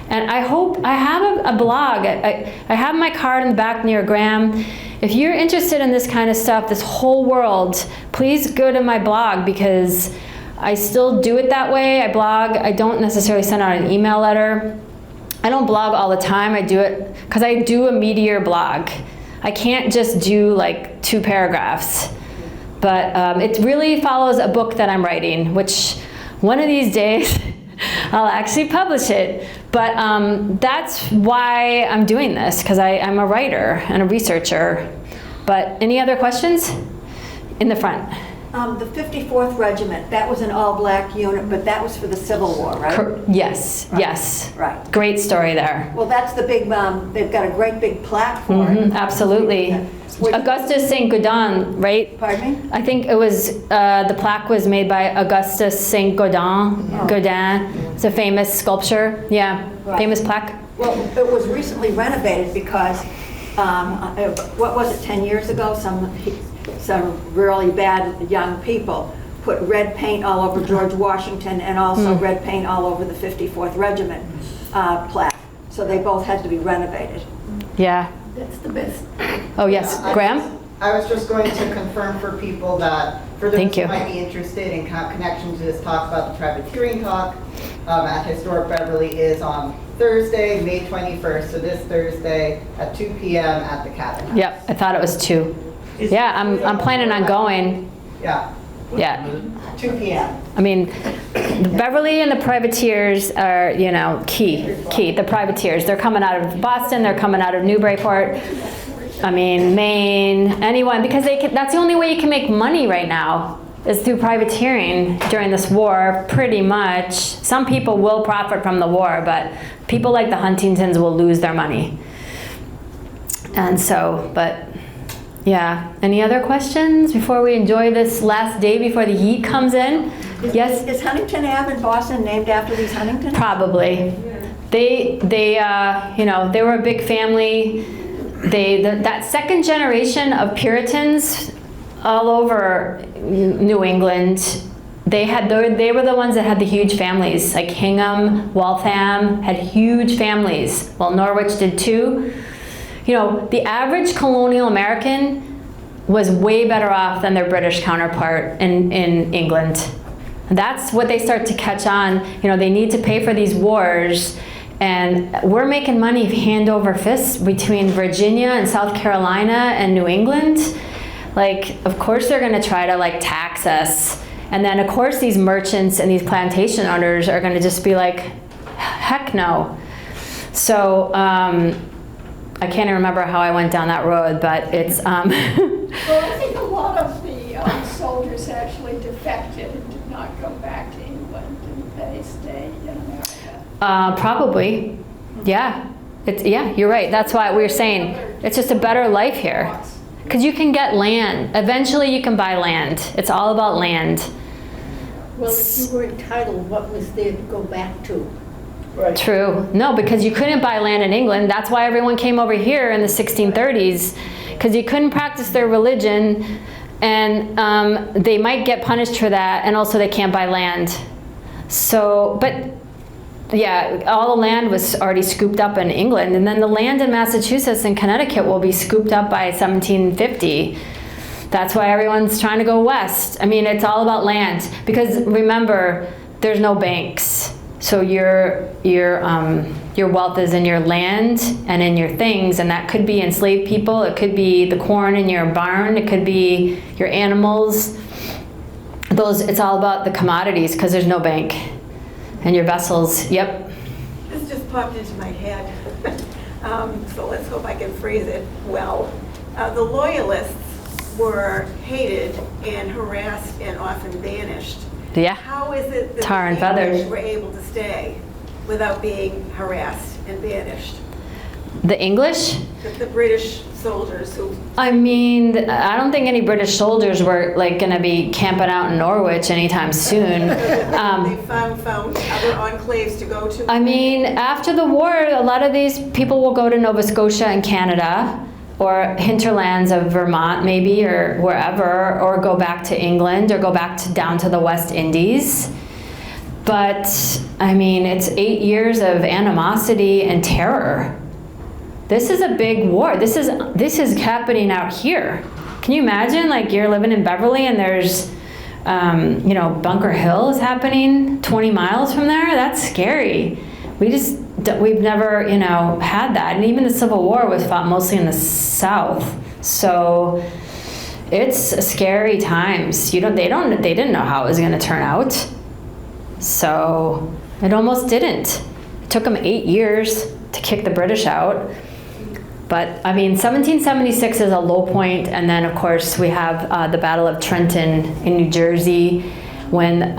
And I hope, I have a blog. I have my card in the back near Graham. If you're interested in this kind of stuff, this whole world, please go to my blog because I still do it that way. I blog. I don't necessarily send out an email letter. I don't blog all the time. I do it because I do a meatier blog. I can't just do like 2 paragraphs. But it really follows a book that I'm writing, which one of these days I'll actually publish it. But that's why I'm doing this, because I'm a writer and a researcher. But any other questions? In the front. The 54th Regiment, that was an all-black unit, but that was for the Civil War, right? Yes, Right. yes. Right. Great story there. Well, that's the big, they've got a great big plaque for it. Absolutely. Augustus St. Gaudin, right? Pardon me? I think it was, the plaque was made by Augustus St. Gaudin. Gaudin. It's a famous sculpture. Yeah, Right. famous plaque. Well, it was recently renovated because, what was it, 10 years ago? Some really bad young people put red paint all over George Washington and also red paint all over the 54th Regiment plaque. So they both had to be renovated. Yeah. That's the best. Oh, yes. Graham? I was just going to confirm for people that, for those Thank you. who might be interested in connection to this talk about the privateering talk, at Historic Beverly is on Thursday, May 21st, so this Thursday at 2 p.m. at the Cabin House. Yep, I thought it was 2. Yeah, I'm planning on going. Yeah, Yeah. 2 p.m. I mean, Beverly and the privateers are, key. The privateers, they're coming out of Boston, they're coming out of Newburyport, I mean, Maine, anyone, because that's the only way you can make money right now is through privateering during this war, pretty much. Some people will profit from the war, but people like the Huntingtons will lose their money. And so, but yeah. Any other questions before we enjoy this last day before the heat comes in? Yes? Is Huntington Ave in Boston named after these Huntingtons? Probably. They were a big family. That second generation of Puritans all over New England, they were the ones that had the huge families. Like Hingham, Waltham had huge families. Well, Norwich did too. The average colonial American was way better off than their British counterpart in England. That's what they start to catch on. They need to pay for these wars, and we're making money hand over fist between Virginia and South Carolina and New England. Like, of course they're going to try to tax us. And then of course these merchants and these plantation owners are going to just be like, heck no. So, I can't even remember how I went down that road, but it's... Well, I think a lot of the soldiers actually defected and did not go back to England. Didn't they stay in America? Probably, yeah. It's, yeah, you're right. That's why we were saying it's just a better life here. Because you can get land. Eventually you can buy land. It's all about land. Well, if you were entitled, what was there to go back to? Right. True. No, because you couldn't buy land in England. That's why everyone came over here in the 1630s, because you couldn't practice their religion, and they might get punished for that, and also they can't buy land. So, but yeah, all the land was already scooped up in England, and then the land in Massachusetts and Connecticut will be scooped up by 1750. That's why everyone's trying to go west. I mean, it's all about land, because remember, there's no banks. So your wealth is in your land and in your things, and that could be enslaved people, it could be the corn in your barn, it could be your animals. It's all about the commodities, because there's no bank. And your vessels, yep. This just popped into my head, so let's hope I can phrase it well. The Loyalists were hated and harassed and often banished. Yeah. How is it that Tar and the English feathers. were able to stay without being harassed and banished? The English? The British soldiers who... I mean, I don't think any British soldiers were like gonna be camping out in Norwich anytime soon. They found other enclaves to go to. I mean, after the war, a lot of these people will go to Nova Scotia and Canada, or hinterlands of Vermont maybe, or wherever, or go back to England, or go back to down to the West Indies. But I mean, it's 8 years of animosity and terror. This is a big war. This is happening out here. Can you imagine, like, you're living in Beverly and there's, you know, Bunker Hill is happening 20 miles from there? That's scary. We've never, you know, had that. And even the Civil War was fought mostly in the South. So it's scary times. They didn't know how it was going to turn out. So it almost didn't. It took them 8 years to kick the British out. But I mean, 1776 is a low point, and then of course we have the Battle of Trenton in New Jersey, when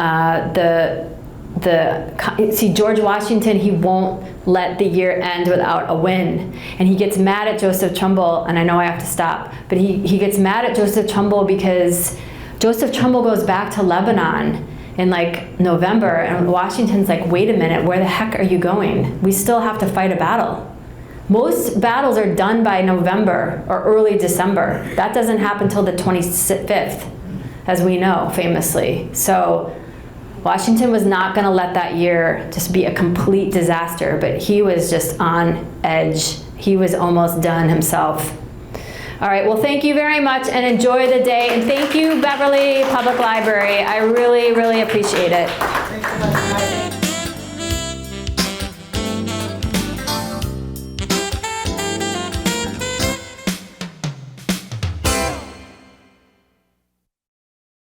George Washington, he won't let the year end without a win, and he gets mad at Joseph Trumbull. And I know I have to stop, but he gets mad at Joseph Trumbull because Joseph Trumbull goes back to Lebanon in like November, and Washington's like, wait a minute, where the heck are you going? We still have to fight a battle. Most battles are done by November or early December. That doesn't happen till the 25th, as we know, famously. So Washington was not going to let that year just be a complete disaster, but he was just on edge. He was almost done himself. All right, well, thank you very much, and enjoy the day. And thank you, Beverly Public Library. I really, really appreciate it. Thanks so much.